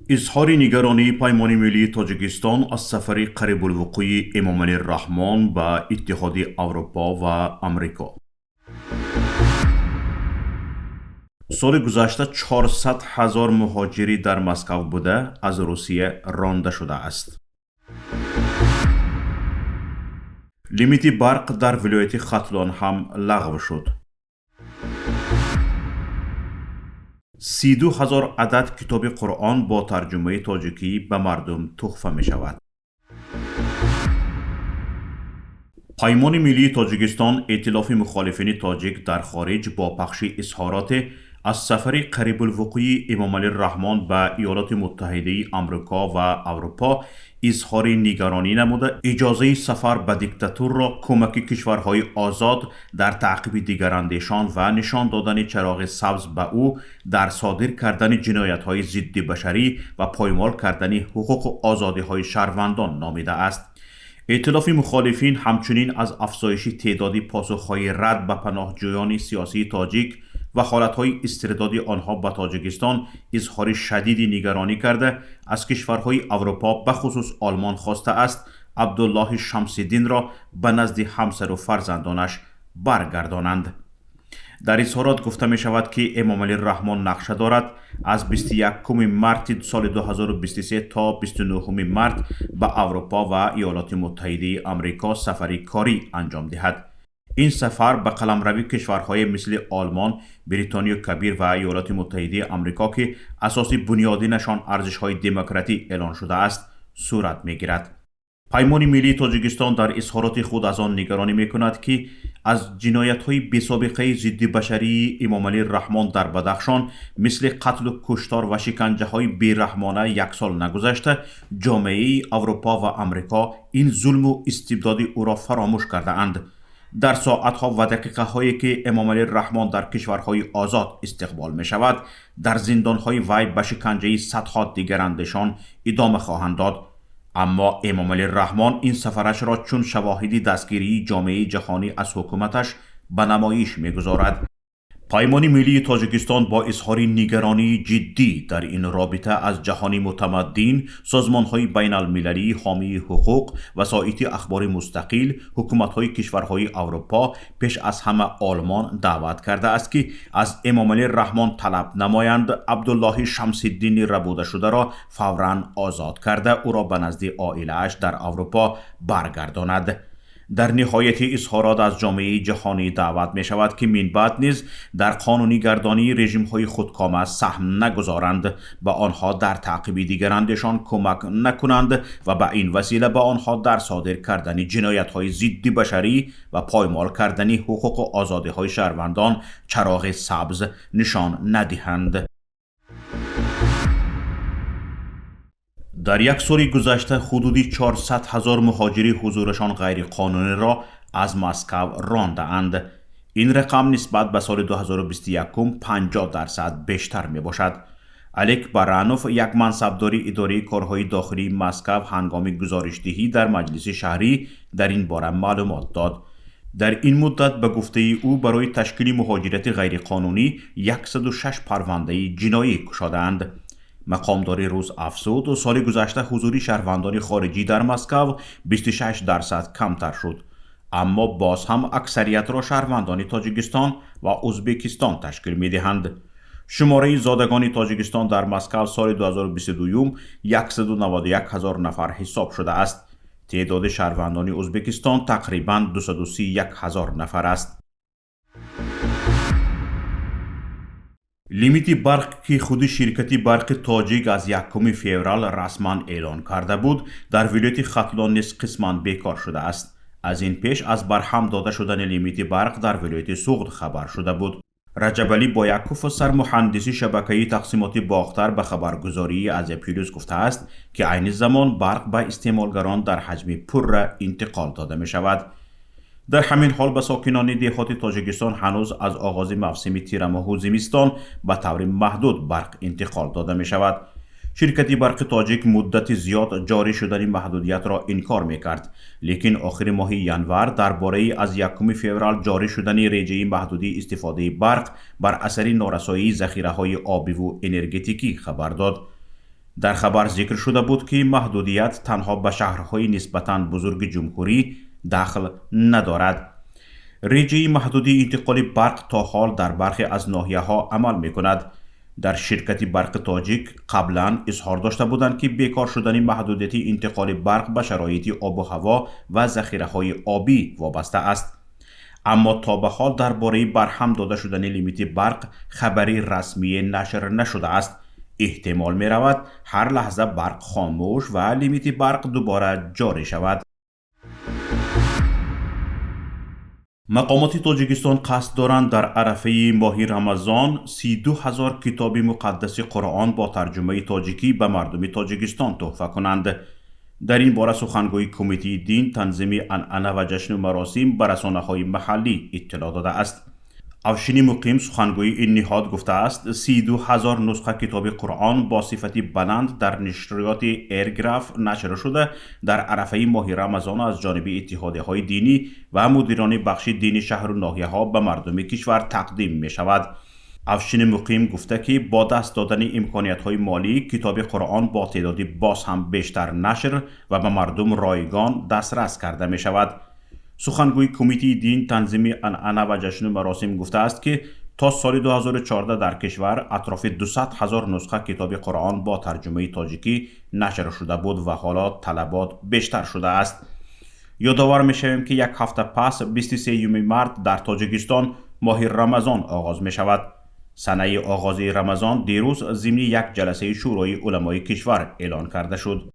اظهار نگرانی پیمان ملی تاجیکستان از سفر قریب الوقوع امامعلی الرحمن به اتحاد اروپا و امریکا. سال گذشته 400,000 مهاجری در مسکو بوده از روسیه رانده شده است. لیمیت برق در ولایت ختلان هم لغو شد. 32,000 عدد کتاب قرآن با ترجمه تاجیکی به مردم تحفه می شود. پیمان ملی تاجیکستان ائتلاف مخالفین تاجیک در خارج با پخش اظهارات از سفر قریب الوقوع امامعلی الرحمن به ایالات متحده آمریکا و اروپا اظهار نگرانی نموده اجازه سفر به دیکتاتور را کمک کشورهای آزاد در تعقیب دیگراندیشان و نشان دادن چراغ سبز به او در صادر کردن جنایت‌های ضد بشری و پایمال کردن حقوق و آزادی‌های شهروندان نامیده است. ائتلاف مخالفین همچنین از افزایش تعداد پاسخهای رد به پناهجویان سیاسی تاجیک و حالتهای استرداد آنها به تاجیکستان اظهار شدید نگرانی کرده از کشورهای اروپا به خصوص آلمان خواسته است عبدالله شمس‌الدین را به نزد همسر و فرزندانش برگردانند. در اظهارات گفته می شود که امامعلی الرحمن نقشه دارد از 21 مارت سال 2023 تا 29 مارت به اروپا و ایالات متحده آمریکا سفری کاری انجام دهد. این سفر به قلمروی کشورهای مثل آلمان، بریتانیا کبیر و ایالات متحده آمریکا که اساس بنیادی نشان ارزش‌های دموکراتی اعلان شده است صورت می‌گیرد. پیمان ملی تاجیکستان در اظهارات خود از آن نگرانی می‌کند که از جنایت‌های بی‌سابقه ضد بشری امامعلی الرحمن در بدخشان مثل قتل و کشتار و شکنجه‌های بی‌رحمانه یک سال نگذشته جامعه اروپا و آمریکا این ظلم و استبداد او را فراموش کرده اند. در ساعتها و دقیقه هایی که امامعلی الرحمن در کشورهای آزاد استقبال می شود در زندانهای وی به شکنجه صدها دیگراندیشان ادامه خواهند داد. اما امامعلی الرحمن این سفرش را چون شواهدی دستگیری جامعه جهانی از حکومتش به نمایش می گذارد. پیمان ملی تاجیکستان با اظهار نگرانی جدی در این رابطه از جهانی متمدن، سازمان‌های بین المللی حامی حقوق، وسایط اخبار مستقل، حکومت‌های کشورهای اروپا پیش از همه آلمان دعوت کرده است که از امامعلی الرحمن طلب نمایند عبدالله شمس‌الدین ربوده شده را فوراً آزاد کرده او را به نزد عائله‌اش در اروپا برگرداند. در نهایت اظهارات از جامعه جهانی دعوت می شود که من بعد نیز در قانونی گردانی رژیم های خودکامه سهم نگذارند، به آنها در تعقیب دیگراندیشان کمک نکنند و به این وسیله به آنها در صادر کردن جنایت های ضد بشری و پایمال کردن حقوق و آزادی های شهروندان چراغ سبز نشان ندهند. در یک سال گذشته حدود 400,000 مهاجری حضورشان غیر قانونی را از مسکو رانده اند. این رقم نسبت به سال 2021 50% بیشتر می باشد. الیک بارانوف یک منصبدار اداره کارهای داخلی مسکو هنگام گزارشدهی در مجلس شهری در این باره معلومات داد. در این مدت به گفته او برای تشکیل مهاجرت غیر قانونی 106 پرونده جنایی گشاده‌اند. مقامدار روس افزود و سال گذشته حضور شهروندان خارجی در مسکو 26% کمتر شد، اما باز هم اکثریت را شهروندان تاجیکستان و ازبکستان تشکیل می دهند. شماره زادگان تاجیکستان در مسکو سال 2022 191,000 نفر حساب شده است. تعداد شهروندان ازبکستان تقریباً 231,000 نفر است. لیمیت برق که خود شرکت برق تاجیک از 1 فوریه رسما اعلان کرده بود در ولایت ختلان نیز قسماً بیکار شده است. از این پیش از برهم داده شدن لیمیت برق در ولایت سوغد خبر شده بود. رجب علی بایکوف سرمهندس شبکه تقسیمات باختر به خبرگزاری از پیروز گفته است که عین زمان برق به استعمالگران در حجم پر انتقال داده می شود. در همین حال به ساکنان دهات تاجیکستان هنوز از آغاز موسم تیر ماه و زمستان به طور محدود برق انتقال داده می شود. شرکت برق تاجیک مدت زیاد جاری شدن محدودیت را انکار می کرد، لیکن آخر ماه ینور درباره از 1 فوریه جاری شدن رجه محدودی استفاده برق بر اثر نارسایی ذخیره های آبی و انرژتیکی خبر داد. در خبر ذکر شده بود که محدودیت تنها به شهرهای نسبتاً بزرگ جمهوری دخل ندارد. رژه محدودی انتقال برق تا حال در برخی از ناحیه‌ها عمل می‌کند. در شرکت برق تاجیک قبلا اظهار داشته بودند که بیکار شدن محدودیت انتقال برق به شرایط آب و هوا و ذخیره‌های آبی وابسته است. اما تا به حال درباره برهم داده شدن لیمیت برق خبری رسمی نشر نشده است. احتمال می رود هر لحظه برق خاموش و لیمیت برق دوباره جاری شود. مقامات تاجیکستان قصد دارند در عرفه ماه رمضان 32,000 کتاب مقدس قرآن با ترجمه تاجیکی به مردم تاجیکستان تحفه کنند. در این باره سخنگوی کمیته دین، تنظیم عنعنه و جشن و مراسم به رسانه‌های محلی اطلاع داده است. افشین مقیم سخنگوی این نهاد گفته است 32,000 نسخه کتاب قرآن با صفت بلند در نشریات ایرگراف نشر شده در عرفه ماه رمضان از جانب اتحادیه‌های دینی و مدیران بخش دینی شهر و ناحیه‌ها به مردم کشور تقدیم می شود. افشین مقیم گفته که با دست دادن امکانیت‌های مالی کتاب قرآن با تعدادی باز هم بیشتر نشر و به مردم رایگان دسترس کرده می شود. سخنگوی کمیته دین، تنظیم عنعنه و جشن و مراسم گفته است که تا سال 2014 در کشور اطراف 200,000 نسخه کتاب قرآن با ترجمه تاجیکی نشر شده بود و حالا طلبات بیشتر شده است. یادآور می‌شویم که یک هفته پس 23 مارس در تاجیکستان ماه رمضان آغاز می شود. سنه آغاز رمضان دیروز ضمن یک جلسه شورای علمای کشور اعلان کرده شد.